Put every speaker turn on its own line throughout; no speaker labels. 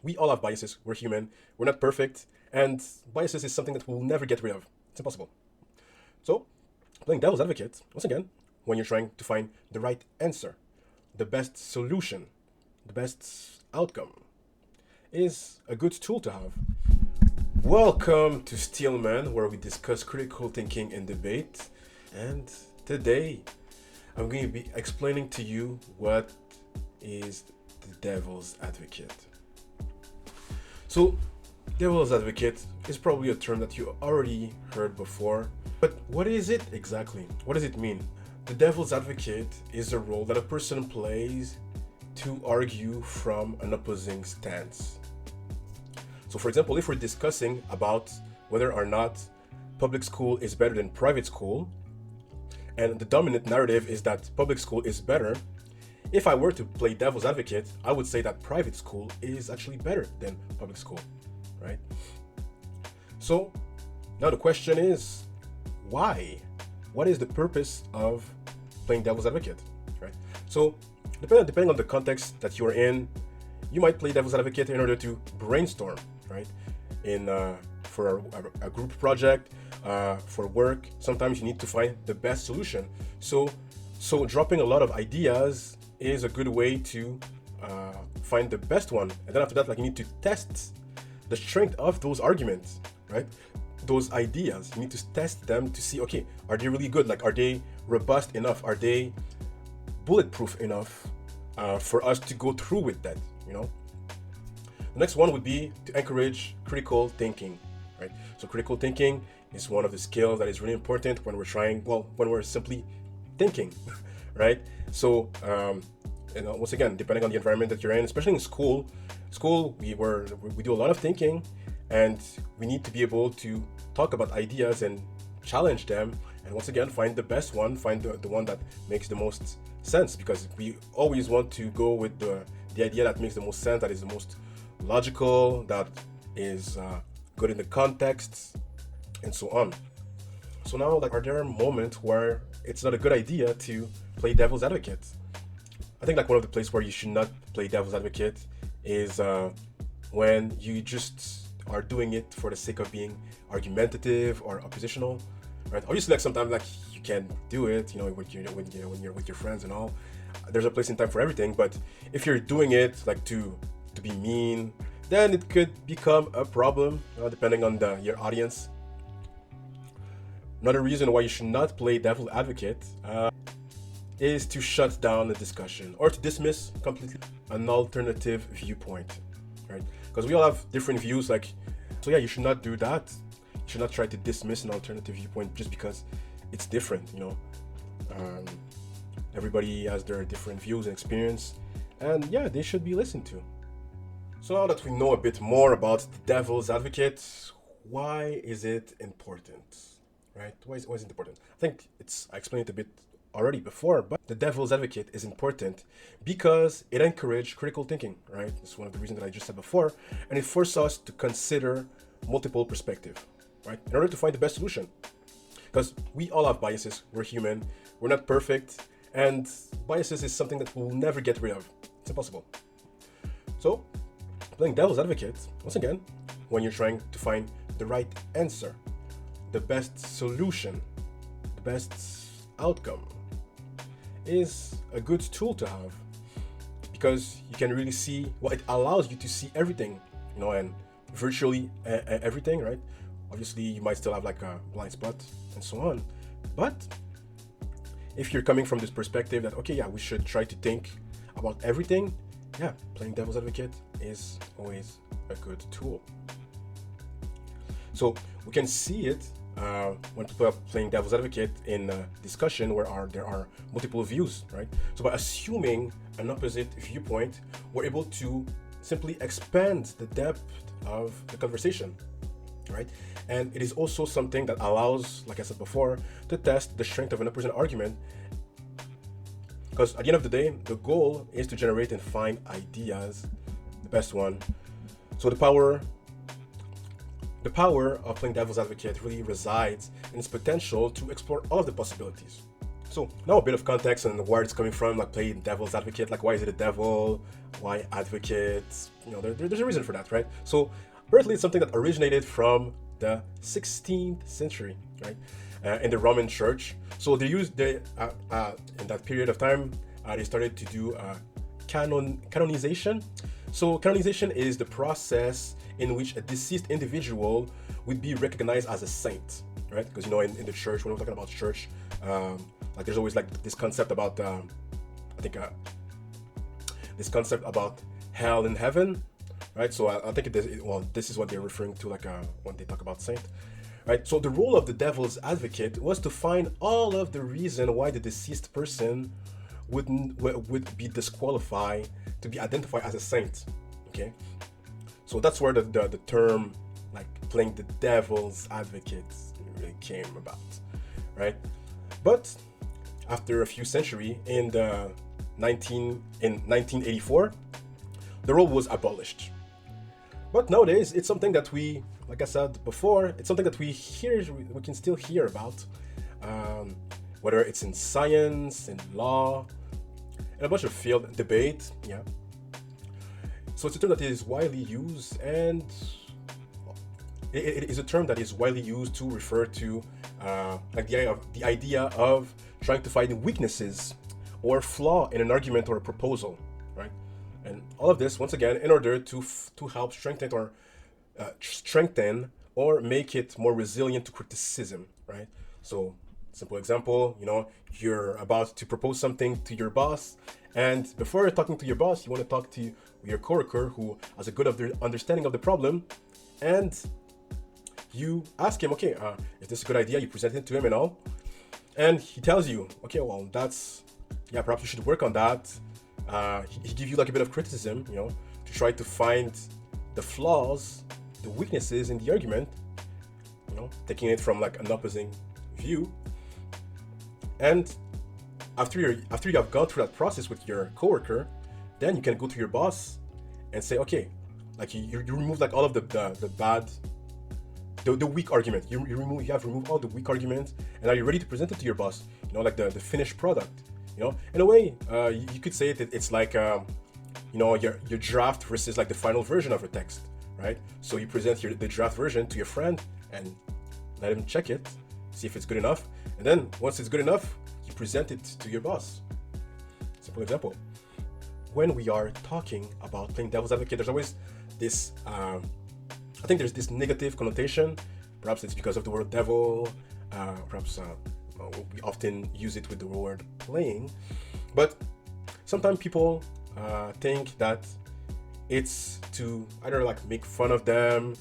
We all have biases. We're human. We're not perfect. And biases is something that we'll never get rid of. It's impossible. So, playing devil's advocate, once again, when you're trying to find the right answer, the best solution, the best outcome, is a good tool to have. Welcome to Steelman, where we discuss critical thinking and debate. And today, I'm going to be explaining to you what is the devil's advocate. So, devil's advocate is probably a term that you already heard before, but what is it exactly? What does it mean? The devil's advocate is a role that a person plays to argue from an opposing stance. So, for example, if we're discussing about whether or not public school is better than private school, and the dominant narrative is that public school is better, if I were to play devil's advocate, I would say that private school is actually better than public school, right? So now the question is, why? What is the purpose of playing devil's advocate, right? So depending on the context that you're in, you might play devil's advocate in order to brainstorm, right? For a group project, for work, sometimes you need to find the best solution. So dropping a lot of ideas is a good way to find the best one. And then after that, like, you need to test the strength of those arguments, right? Those ideas, you need to test them to see, okay, are they really good? Like, are they robust enough? Are they bulletproof enough for us to go through with that, you know? The next one would be to encourage critical thinking, right? So critical thinking is one of the skills that is really important when when we're simply thinking, right? So, once again, depending on the environment that you're in, especially in school, we do a lot of thinking, and we need to be able to talk about ideas and challenge them, and once again, find the best one, find the one that makes the most sense, because we always want to go with the idea that makes the most sense, that is the most logical, that is good in the context, and so on. So now, like, are there moments where it's not a good idea to play devil's advocate? I think like one of the places where you should not play devil's advocate is when you just are doing it for the sake of being argumentative or oppositional, right? Obviously, like, sometimes, like, you can do it, you know, when you're with your friends and all. There's a place and time for everything, but if you're doing it like to be mean, then it could become a problem, depending on your audience. Another reason why you should not play devil's advocate is to shut down the discussion or to dismiss completely an alternative viewpoint, right? Because we all have different views, like, so yeah, you should not do that. You should not try to dismiss an alternative viewpoint just because it's different, you know. Everybody has their different views and experience, and yeah, they should be listened to. So now that we know a bit more about the devil's advocate, why is it important, right? Why is it important? I think I explained it a bit already before, but the devil's advocate is important because it encourages critical thinking, right? It's one of the reasons that I just said before, and it forces us to consider multiple perspectives, right? In order to find the best solution. Because we all have biases, we're human, we're not perfect, and biases is something that we'll never get rid of. It's impossible. So, playing devil's advocate, once again, when you're trying to find the right answer, the best solution, the best outcome, is a good tool to have, because you can really see, well, it allows you to see everything, you know, and virtually everything, right? Obviously, you might still have like a blind spot and so on, but if you're coming from this perspective that, okay, yeah, we should try to think about everything, yeah, playing devil's advocate is always a good tool. So we can see it when people are playing devil's advocate in a discussion where there are multiple views, right? So by assuming an opposite viewpoint, we're able to simply expand the depth of the conversation, right? And it is also something that allows, like I said before, to test the strength of an opposing argument. Because at the end of the day, the goal is to generate and find ideas, the best one. So the power of playing devil's advocate really resides in its potential to explore all of the possibilities, So now a bit of context and where it's coming from, like playing devil's advocate, like why is it a devil? Why advocate? There's a reason for that, right? So apparently it's something that originated from the 16th century, right? In the Roman Church. So they used in that period of time, they started to do canonization. So canonization is the process in which a deceased individual would be recognized as a saint, right? Because in the church, when we're talking about church, like there's always like this concept about this concept about hell and heaven, right? So I think this is what they're referring to, like when they talk about saint, right? So the role of the devil's advocate was to find all of the reason why the deceased person would be disqualified to be identified as a saint. Okay, so that's where the term like playing the devil's advocate really came about, right? But after a few centuries, in 1984, the role was abolished. But nowadays, it's something that we, like I said before, it's something that we can still hear about, whether it's in science, in law, and a bunch of field debate, yeah. So it's a term that is widely used, and it is a term that is widely used to refer to like the idea of trying to find weaknesses or flaw in an argument or a proposal, right? And all of this, once again, in order to help strengthen or make it more resilient to criticism, right? So, simple example, you're about to propose something to your boss, and before talking to your boss, you want to talk to your coworker who has a good understanding of the problem, and you ask him, okay, is this a good idea? You present it to him and all, and he tells you, okay, well, perhaps you should work on that. He gives you like a bit of criticism, to try to find the flaws, the weaknesses in the argument, taking it from like an opposing view. And after you have gone through that process with your coworker, then you can go to your boss and say, okay, like you remove like all of the bad, the weak argument. You have removed all the weak arguments, and now you're ready to present it to your boss. Like the finished product. In a way, you could say it's like your draft versus like the final version of a text, right? So you present the draft version to your friend and let him check it, see if it's good enough, and then once it's good enough, you present it to your boss. Simple example. When we are talking about playing devil's advocate, there's always this, I think there's this negative connotation. Perhaps it's because of the word devil, perhaps we often use it with the word playing, but sometimes people think that it's to either like make fun of them,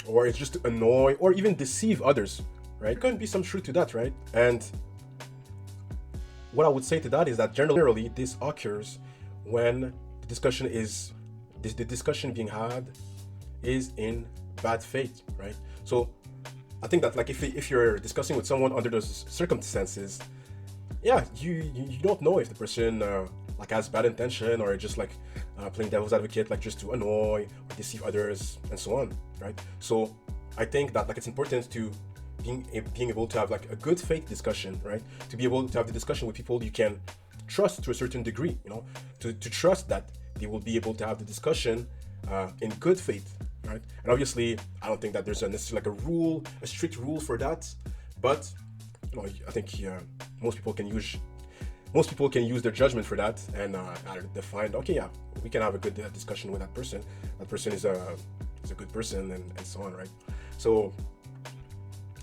or it's just to annoy or even deceive others, right? There can be some truth to that, right? And what I would say to that is that generally this occurs when the discussion being had is in bad faith, right? So I think that like if you're discussing with someone under those circumstances, yeah, you don't know if the person like has bad intention or just like playing devil's advocate, like just to annoy or deceive others and so on, right? So I think that like it's important to being able to have like a good faith discussion, right? To be able to have the discussion with people you can trust to a certain degree, to trust that they will be able to have the discussion in good faith, right? And obviously, I don't think that there's necessarily like a strict rule for that, but I think most people can use their judgment for that and define, okay, yeah, we can have a good discussion with that person. That person is a good person and so on, right? So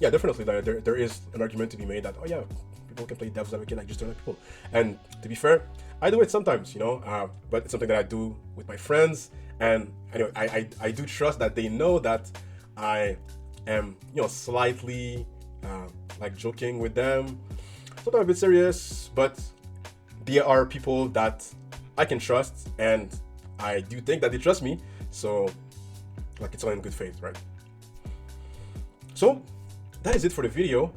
yeah, definitely there is an argument to be made that, oh yeah, people can play devil's advocate like just other people. And to be fair, I do it sometimes, but it's something that I do with my friends. And anyway, I do trust that they know that I am, slightly like joking with them, sometimes a bit serious, but they are people that I can trust, and I do think that they trust me. So like it's all in good faith, right? So that is it for the video.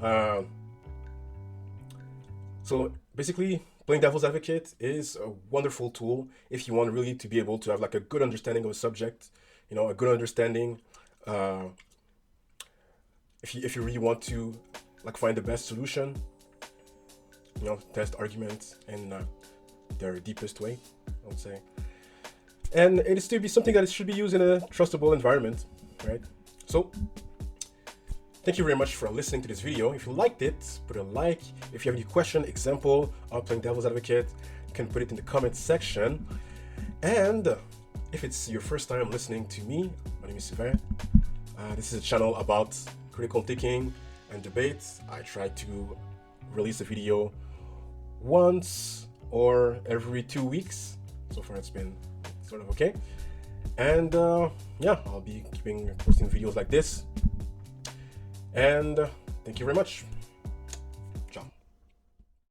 So basically, playing devil's advocate is a wonderful tool if you want really to be able to have like a good understanding of a subject, a good understanding. If you really want to like find the best solution test arguments in their deepest way, I would say. And it is to be something that should be used in a trustable environment, right? So, thank you very much for listening to this video. If you liked it, put a like. If you have any question, example of playing devil's advocate, you can put it in the comment section. And if it's your first time listening to me, my name is Sylvain. This is a channel about critical thinking and debate. I try to release a video once or every 2 weeks. So far it's been sort of okay. And yeah, I'll be posting videos like this. And thank you very much.